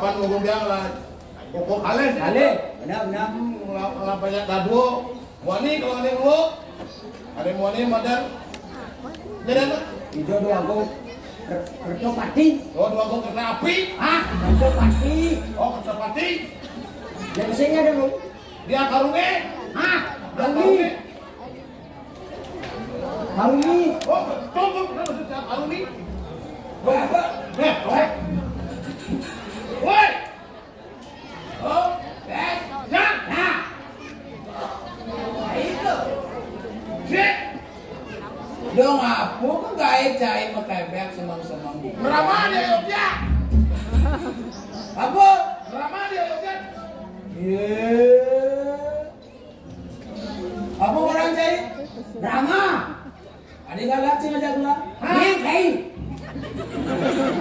Pan ngomong dia lah. Pokok kales. Benar. Banyak dadu. Wani kalau ada lu. Ada wani madan. Jadi apa? Itu dua gong kerja pati. Oh, dua gong kereta api. Kerja pati. Oh, kereta pati. Jadi mesinnya ada gong. Dia karunge. Karungi. Oh, tunggu. Karungi. Woi. Oh, itu. Cek. Dong apa kan gaya cai makai beg semang-semang. Berapa dia Yogya? Apa? Berapa dia Yogya? Apa orang cai? Drama. Ada galak cai ngajak lah. Yang kai.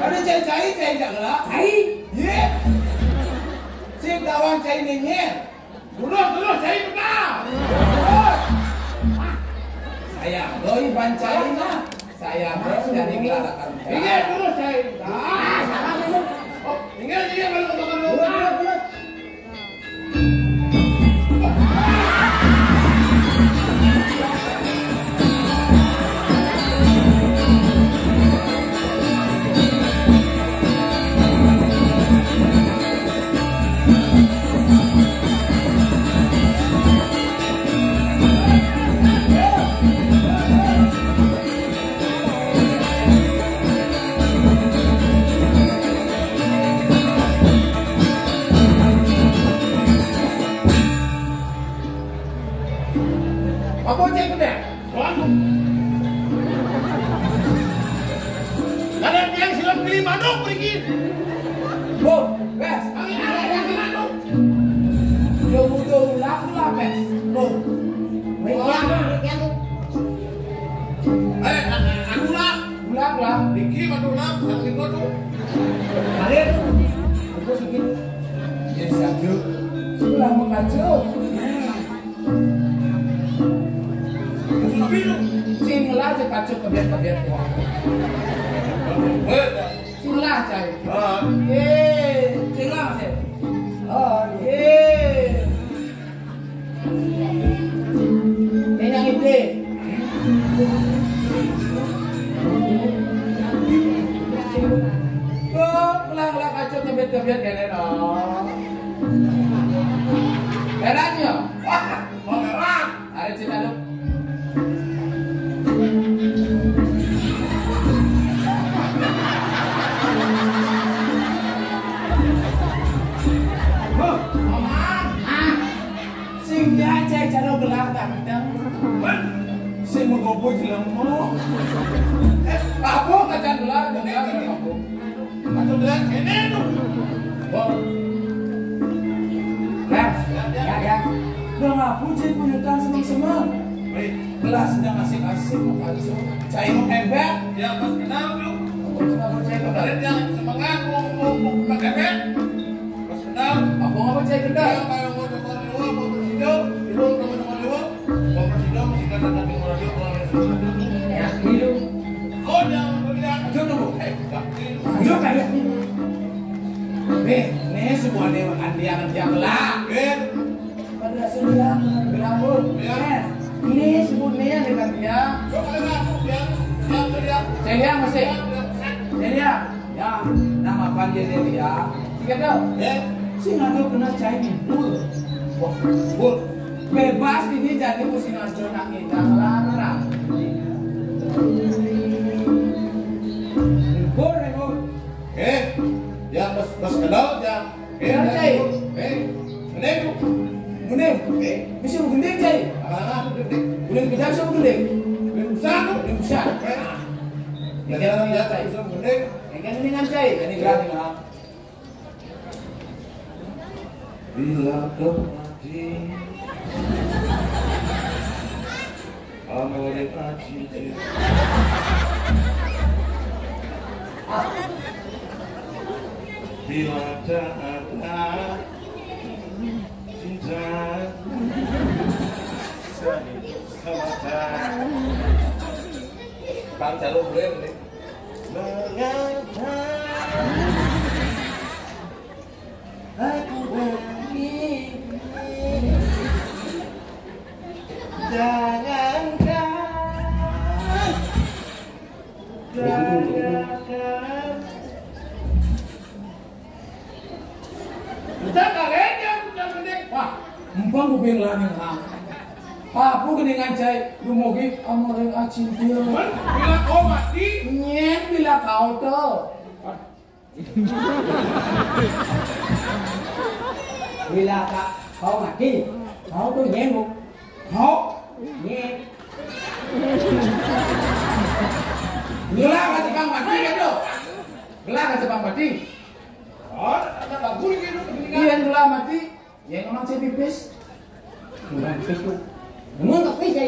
Ada cai ngajak lah. Kai. Ye. Cik dawan cai nengnya. Dulu saya benar. Saya doi bancainya. Saya bos dari gerakan. Iya dulu saya. Salah itu. Oh, ingat dia kalau teman lu. Dulu. Apa cek gede? Waduh. Ada yang silam pilih manuk pergi. Bu, bes. Ada yang manuk. Yo butuh lah bes. Bu. Wekian. Aku lah. Ulang lah. Diki manuk lah. Sambil gua tuh. Kalian itu sedikit. Jadi satu. Sudah mengacau. Sinilah aja kacau kebiat-kebiat. Sinilah cai. Sinilah masih. Ini yang itu. Pulang kacau kebiat-kebiat ya dong. Merahnya. Mau merah. Ada cerita lu. Sing dia cai cara gelar tantang. Sing mengopo jelemo. Apa kaca gelar kamu? Atau bilang ini tuh. Oh. Ya. Udah ngapu cai punyutan seneng-seneng. Baik. Gelas sedang asik-asik mau kacau. Cai mau hebat. Ya pas kenal tuh. Aku cuma percaya kepada. Kalian yang semangat mau pakai bed. Pas kenal. Aku nggak percaya Kita kedai. kalau mau nomor 2 mau bersido, itu nomor 2. Mau bersido masih kata tapi mau radio kalau Ya, hidup. oh jangan berlihat. Ayo dulu. Hidup kayak Nih semua nih andian lah. Pada sedia berambut. ini sebutnya dengan dia. Celia masih. Celia. Ya, nama panjangnya dia. Tiga tau. Si ngadu kena cai bul. Wah, bul. Bebas ini jadi musim nasional kita larang. Bul, bul. Yang mas kenal yang Cai. Meneng. Gunting. Bisa gunting cai. Gunting kita bisa gunting. Gunting besar. Ya dia cai bisa meneng. Yang ini kan cai. Ini gratis lah. Bila kau mati, amal mati. Bila tak ada cinta, semata. Bang jalur boleh. Mengapa Jangan lagi jangan gede. Wah, empang ku bilang nih ha. Papu geningan cai, dumogi amoreng acintia. Bila kau mati, Nyen bila kau tuh. Bila kau mati, kau tuh nyen bu. Kau Nyen. gelah ka Jepang mati kan lo? Gelah ka Jepang mati. oh, ada lagu gitu. Iya gelah mati. Yang orang cai pipis. Bukan itu. Muốn gặp cái gì?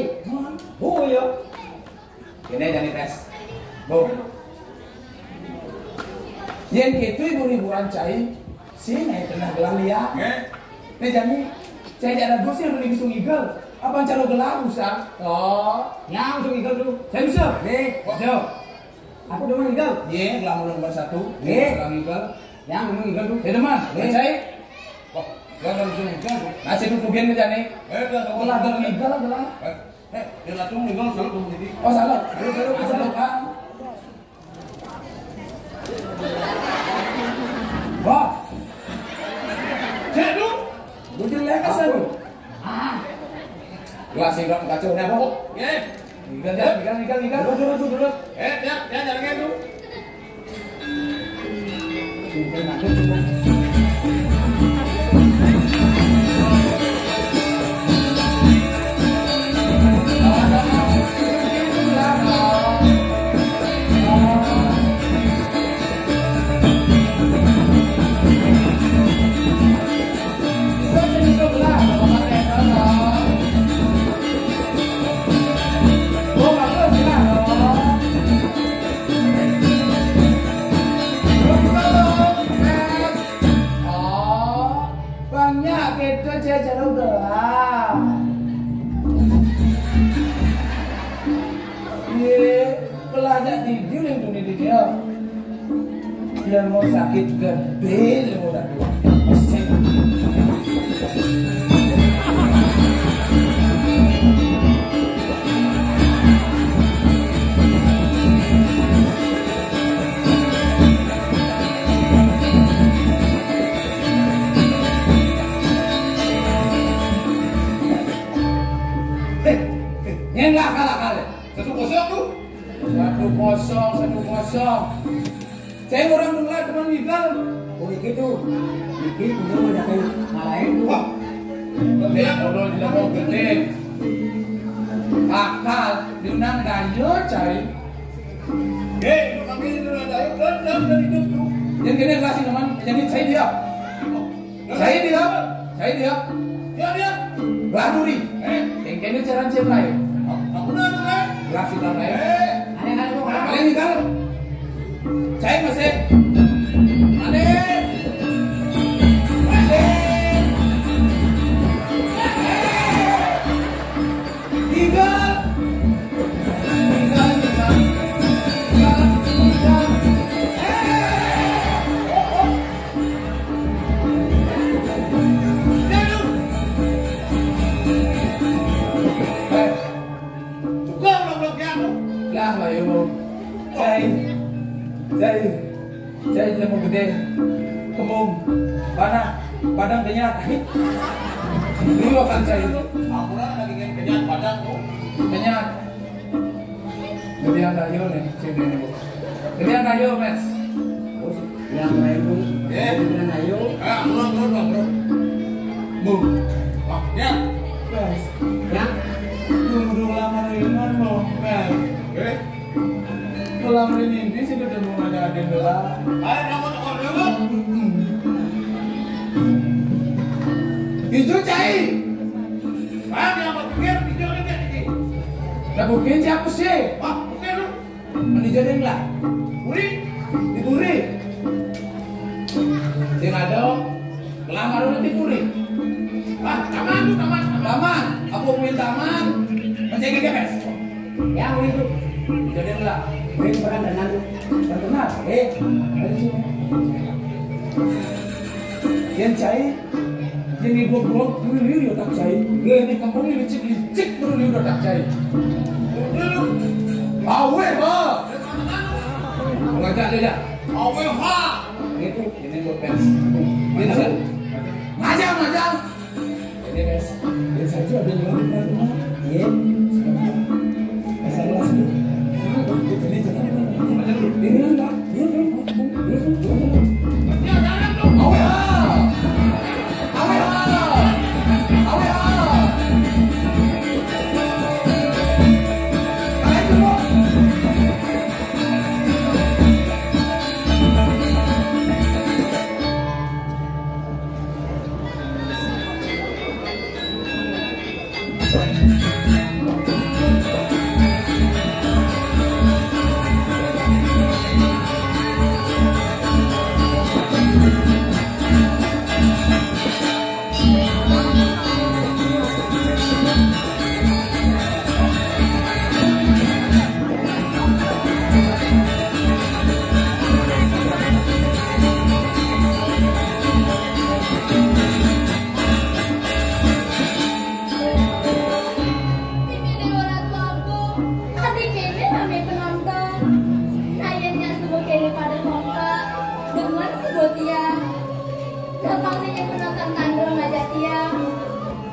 Vui không? Ini jadi tes. Bu. Yang itu ibu-ibuan cai, sih naik kena gelah liat. Ini jadi, cai ada dos yang lebih bisa ngigel. Apa cara gelah usah? Oh, Yang suruh ikut dulu. saya bisa. Nih, Jauh. aku udah mau ikut. Iya, gelah nomor 1. Nih. Gelah ngigel. Yang mau ikut dulu. Ya teman, Nih. cai. Wah, jangan langsung nikah. Nasi tutupian ke jani. Dah Gelah gelah ngigel gelah. dia latung nih salah tuh jadi. Oh salah. Salah kan. Wah, Cek lu. gue jelek kan lu. Ah, Gelas ini dong kacau nih apa? Ngigel. dulu. Dia jangan lu. Sudah nanti cuma. Banyak itu jajan udah. Iya, pelajak tidur yang dunia di dia. Dia mau sakit gede, dia mau tak dua. Nyenggak kalah. 1-0 tuh. 1-0. Saya orang dulu teman Miguel. Oh gitu. Dikit udah mau jadi ngalahin tuh. Wah, Gede, kalau tidak mau gede. Akal diundang gayo cai. kami ini udah dari hidup tuh. Yang gini kasih teman, jadi saya dia. Dia. Beladuri. Yang kini cara cem lain. Aku udah. Kasih dalam lain. Aneh-aneh mau kenapa? Kalian Miguel. Saya masih. Aneh. Saya mau gede, kemung, badan kenyat. Dulu akan saya Aku lagi kenyat badan tuh. kenyat. Gedean kayu nih, sini nih bu. Gedean kayu mes. Yang lain pun. Dengan ayo. Bro. Bu, Wah, ya. mes. Yang Dulu lama ringan loh, mes. Lama ini sih ketemu aja ada dulu. Ayo kamu tukar dulu. Hijau cai. Ayo dia mau pikir ini kayak gini. Nah bukan siapa sih? Wah, oke lu. Manajerin lah. Uri. Dipuri. Sing ada kelamar udah dipuri. Wah, taman. Taman, aku punya taman. Mencari gemes. yang itu. Jadi lah. Main peran dan nanti. Terkenal. Dari sini. Yang cai, yang ibu dulu dia tak cai. Ini kampung ini licik dulu dia tak cai. Dulu. Awe bah. Ngajak dia. Awe ha. Itu ini buat pers. Ini gampang saja penonton tandang ngajak tiang.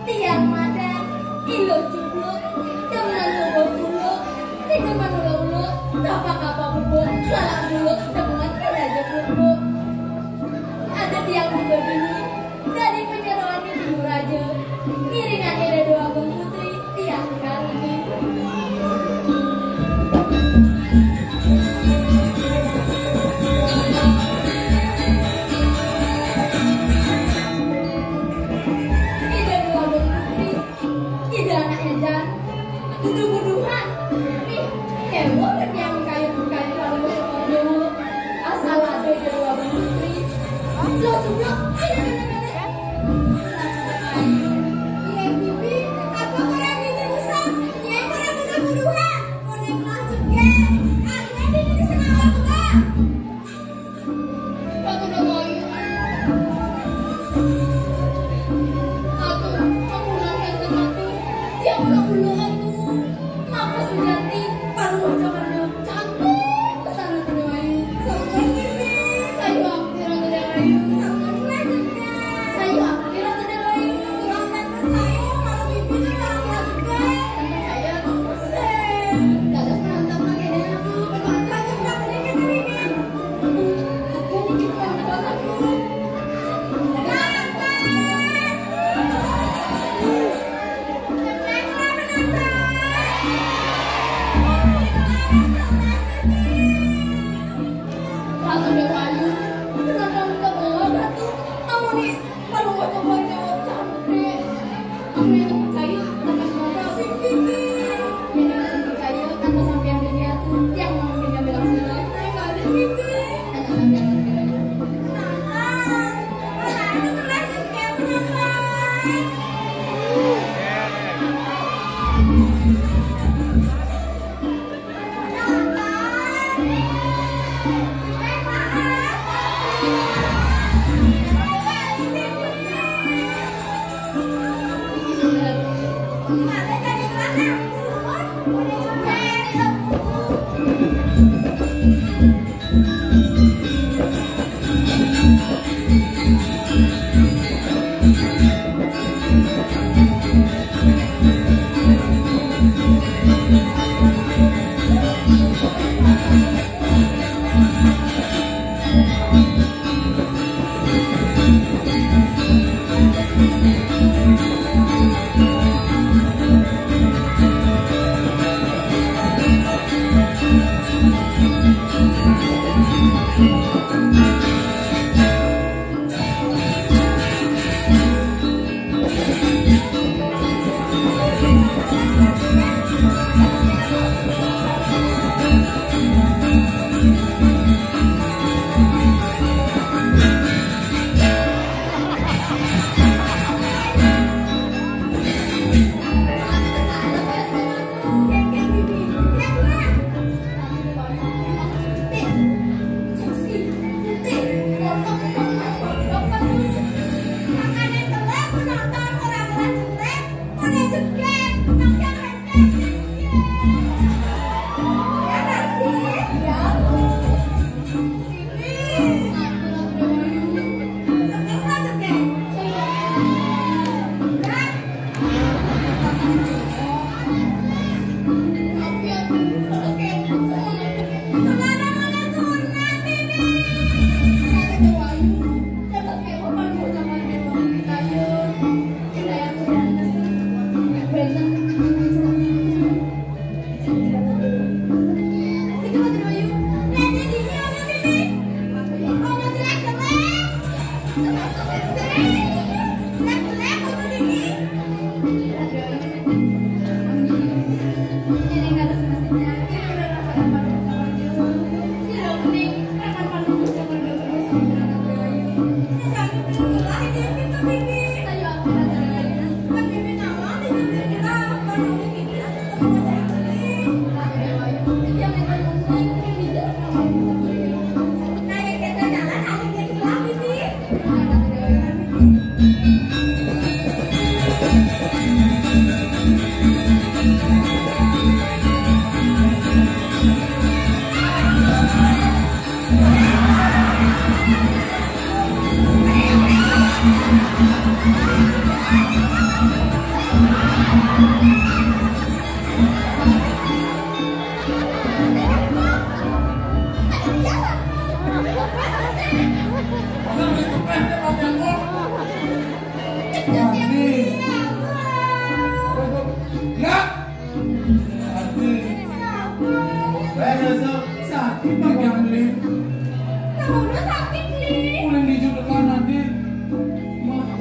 Tiang madan, ilo cubluk, temenan buluk-buluk, si teman uluk-uluk, kapak-kapak bubuk, salak buluk, teman keraja bubuk. Ada tiang juga gini, dari penyeroan di timur raja, iringannya ada 2 agung putri, tiang karuni. Buduh-buduhan, nih, kewo dan yang kayu-kayu lalu bersekor dewa, asal ada 2 putri, lo juga, iya bibi, apa orang bibi rusak, iya orang buduh-buduhan, mau naik masuk ya, ada di sini sama apa? Batu doang. Atuh, kamu nangis temanku, dia ulang-ulangan. Apa Sujati, baru wajahnya cantik, kesana Dewayu. Sampai bibi, saya akhiran Dewayu. Saya akhiran Dewayu. Kurang nonton saya, kalau bibi itu kurang juga. Teman saya tuh persen. Dadah penonton pakai aku, penonton aja nggak boleh kena bibi. Ada dikit penonton aku. Ratu Dewayu, kenapa minta bawa Ratu? Kamu nih, kalau mau coba jawab cantik. Kamu yang percaya, tanpa semoga bibi. Yang yang percaya, tanpa sampai yang dia tuh, yang mau punya bilang sudah. Saya nggak ada bibi.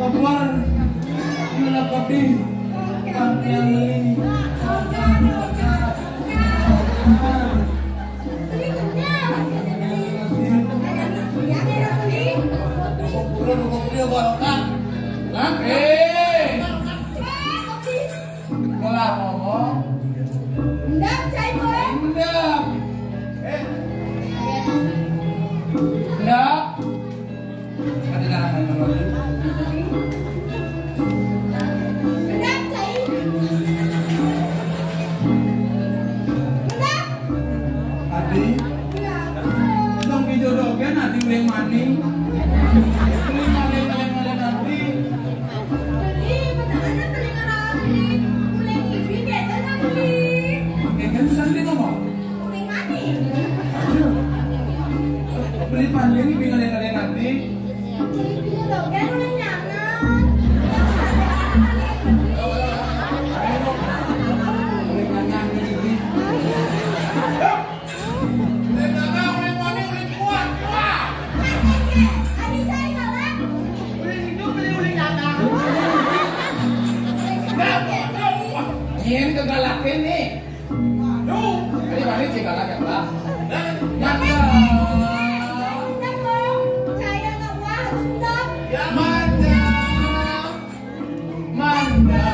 keluar menepati yang ini. Malah ngomong. Ndap cai boy. Ndap. Ndap. Ada dalam main lagi. Ndap cai. Ndap. Adi. Dong dijodohkan adi uleng maning. Uleng maning adi. Beli benar-benar beli ngarang beli. Uleng ibi biasa beli. Kan santai ngomong. Uleng maning. Beli pandang ini kalian nanti. Beli dijodohkan uleng nyangan. Uleng nyanyi ini. Uleng nana, uleng maning, uleng kuat. Wah. Adi saya kalah. Uleng hidup beli uleng nana. Nyen kegalakin nih. Duh, ini balik sih galak ya lah. Nanda. Saya nggak harus ndap. Manda. Manda.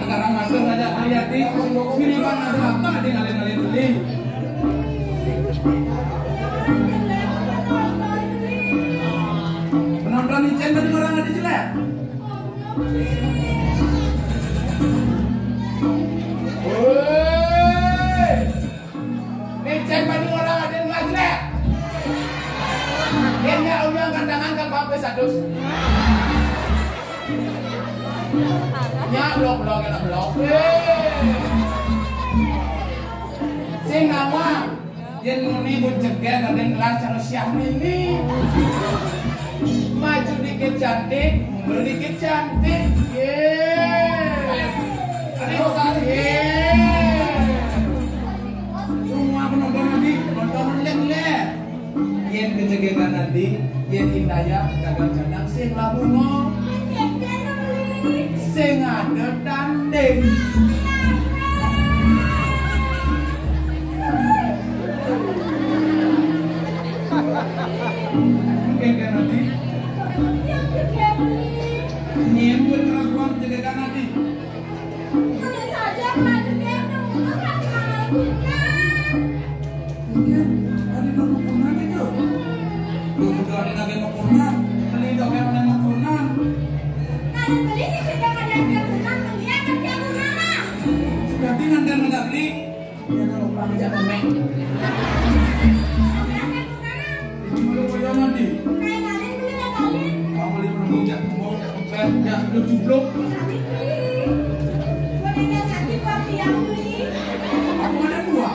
Sekarang mandor aja hati-hati. Minimal ada apa di kalian beli. Penonton Icen tadi orang ada jelek. Woi, Icen tadi orang ada nggak jelek. Dia nggak udah kandangan ke pape sadus. Nya blok kena blok. Sing nama yen muni bujeger dan kelas cara Syahrini ini. Maju dikit cantik, mundur dikit cantik. Ada bosan. Semua penonton nanti nonton lek-lek. Yen kejegeran nanti, yen indaya kagak jadang sing labungo. Sing ada tanding. Mungkin kan nanti nyen buat keraguan kejegeran nanti. Mungkin ada nomor kunan itu. Udah ada lagi nomor kunan. Beli dong yang nomor kunan. Berarti nanti nggak beli. Ya kalau pulang aja komen. Ini malu boyongan nih. Mau beli perempuan mau kempes ya lu jublok. Aku ada dua.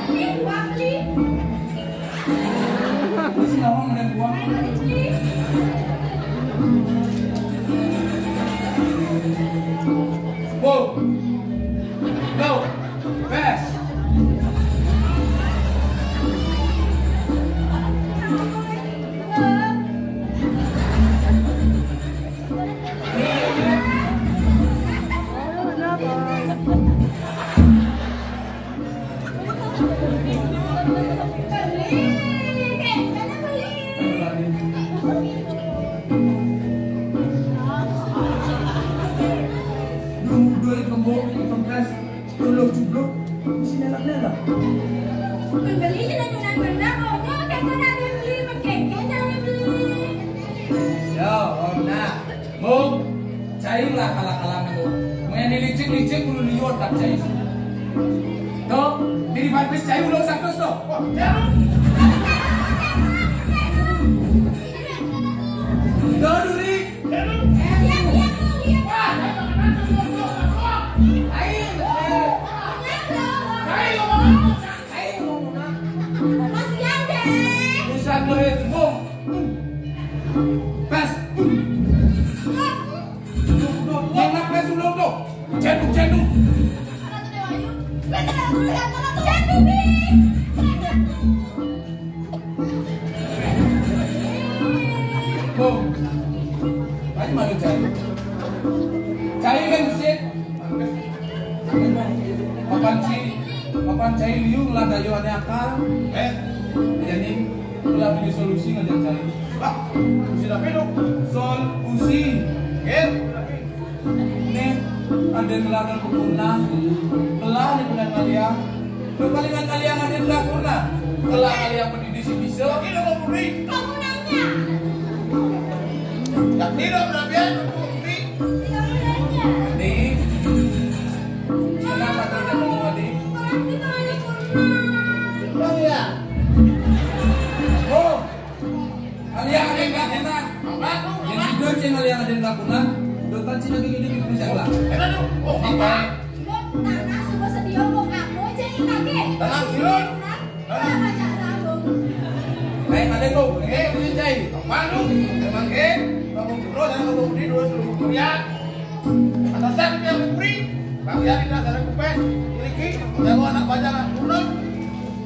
Ini sih lawang ada dua. Wow. Go. Fast. Dua kembung, kempes, tuluk jublok, mesti nelak-nelak. Yo, Ona, Mung, cair lah kalah-kalah itu. Main licik-licik bulu liur tak cair. Tuh, diri habis cair ulang satu tuh. Tuh, duri. Bisa ngelihat, Mung. Pas. Yang nak pas ulang tuh. Cenduk. cai liu lah dayo ada akal. Jadi lah pilih solusi ngajak cai. Pak, sudah minum. Solusi. Nih ada ngelarang kepurna. Kelah di benar kalian. Kepalingan kalian ada ngelarang kepurna. Kelah kalian pendidik bisa. Tidak mau beri. Kamu nanya. Tak tidak berlebihan untuk beri. Kamu nanya. Adik. Kenapa tidak mau adik? Orang kita ada pernah. Oh iya. Oh, kalian ada yang nggak pernah? Yang tidur ceng kalian ada yang nggak pernah? Depan sini lagi gini bisa lah. Enak tuh. Oh apa? Tanah semua sedia mau aku jadi kakek. Tenang silun. Banyak rambut. Baik ada kau, punya cai. Malu. Memang kamu bro jangan kamu beri dua seluruh kuliah. Atasan yang beri. Bang Yari dah ada kupes. Iliki. Jago anak bajangan turun.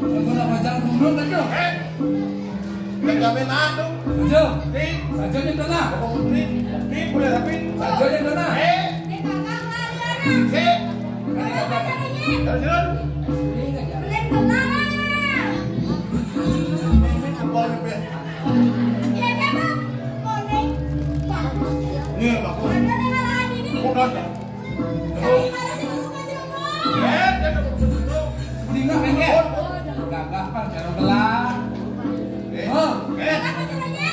Aku nak baca dulu kan tu. Kami nadu. Saja, Di. saja yang kena. Kamu beri. Di boleh tapi. Saja yang kena. Ini kakak Mariana. Si. Kakak pacarnya. Terus silun. Belen kenalan. Apa ni pe? Ya siapa? Konek. Bagus. Ni bagus. Ada yang malah ini. Bukan. Dari mana sih kamu kasih ngomong? Jangan betul. Tinggal bengkel. Gagah pan cara gelar. Oh, Kakak pacarnya.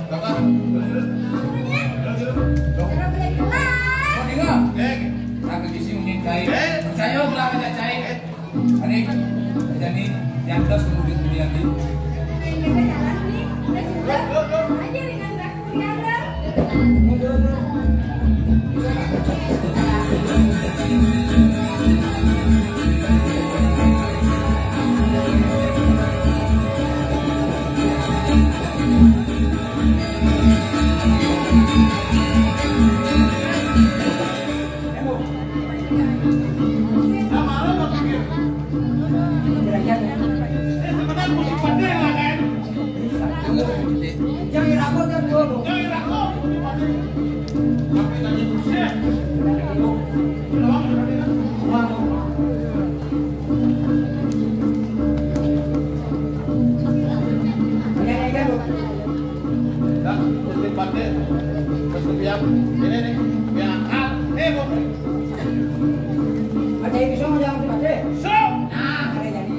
Kakak. Pacarnya. Terus silun. Cara belen kenalan. kau tinggal. Eh. Nak kisi unit cai. Percaya belah aja cai. Adik, jadi yang terus kemudian di. Kita jalan nih. Udah juga. Aja dengan Riana. Lama-lama pikir. Sebenarnya musik pandai lah kan. Jangan rapor kan dulu. Jangan aku. Apa tadi buset? Belum tadi kan. Dah, musik pandai. Musik biar ini nih. Biar akal. Mau beri. Ada yang bisa jangan dipakai. So. Nah, ada jadi.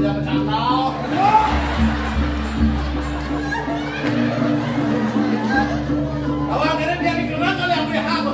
jangan candau. Kalau akhirnya dia dikenal kali yang punya hak.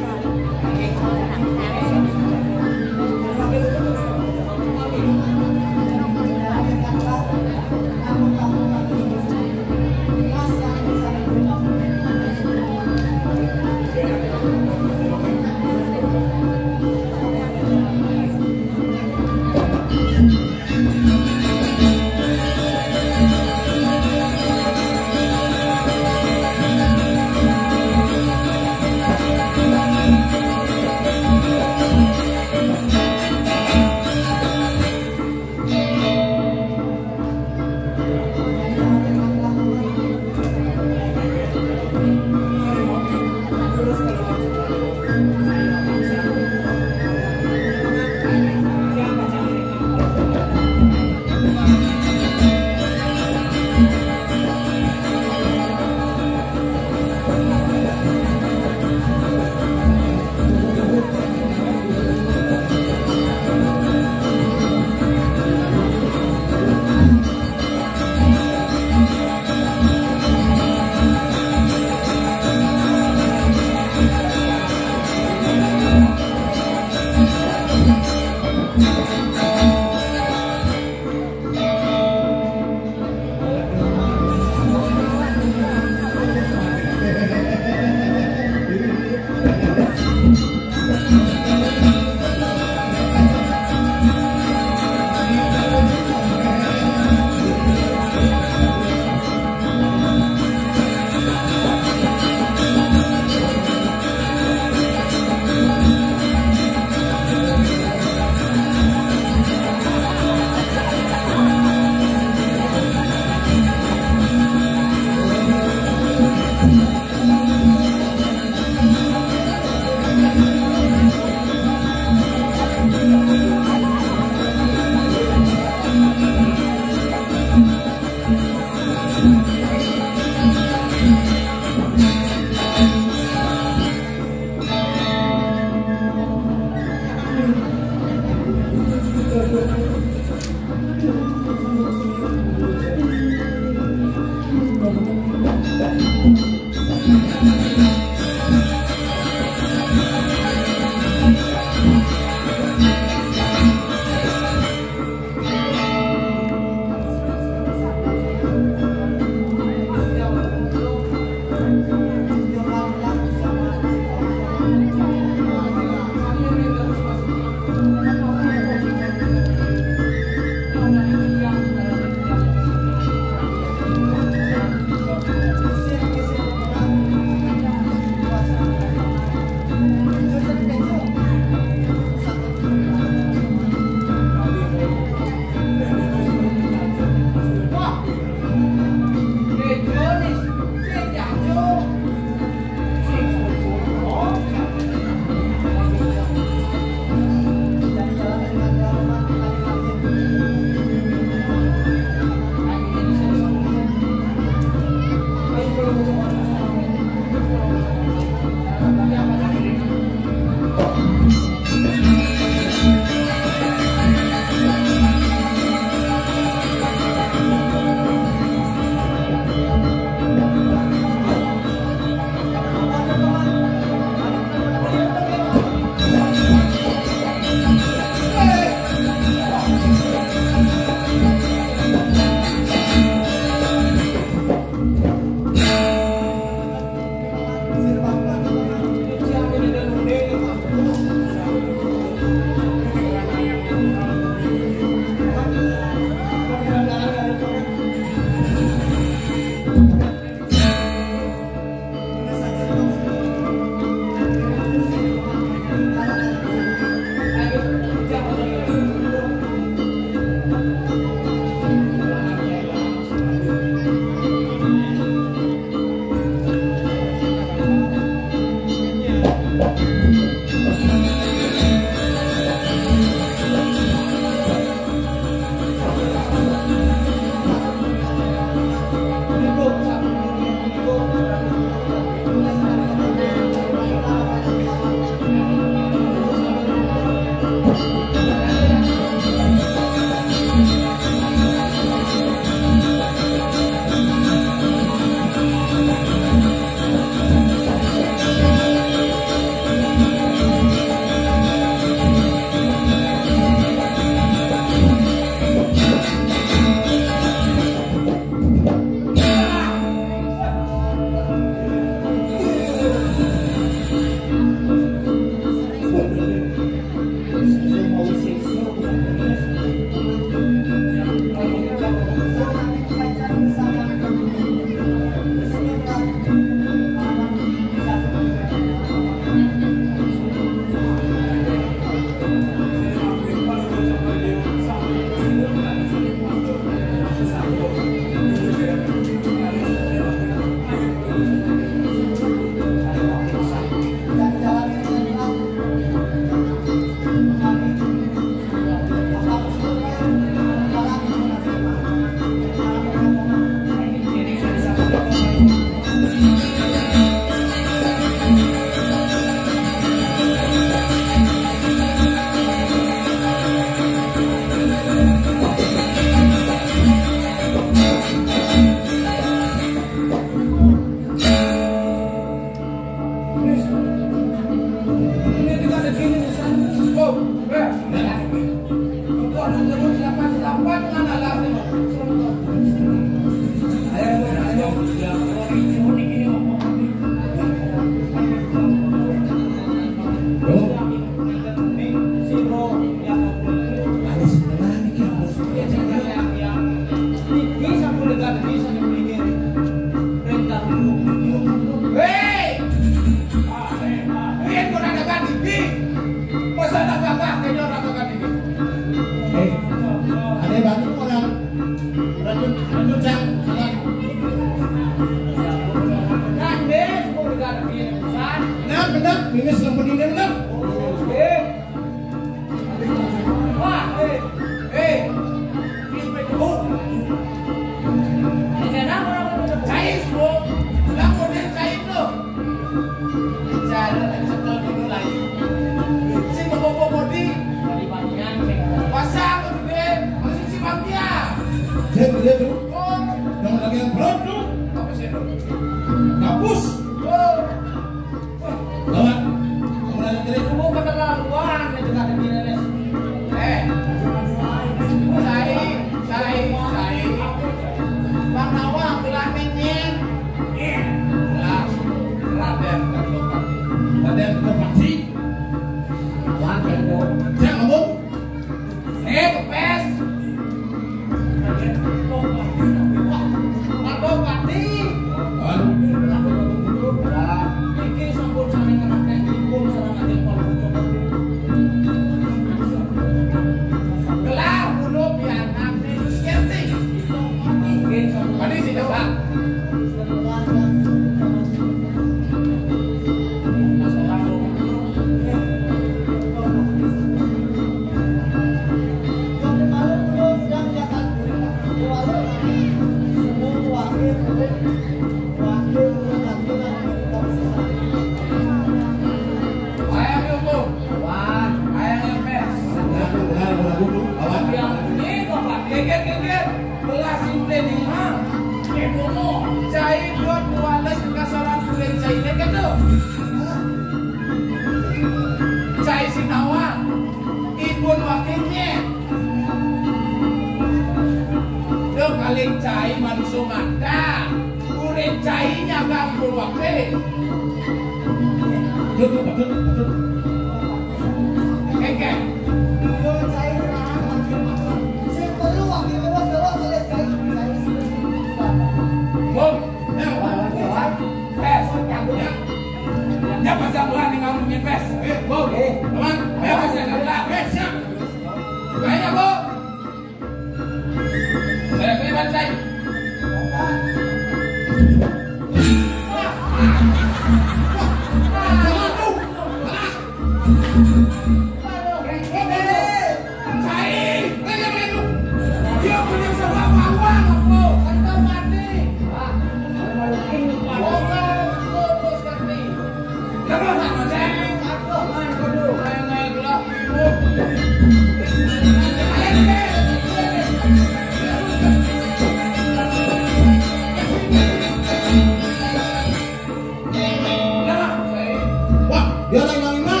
Dia lagi main-main.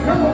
Kamu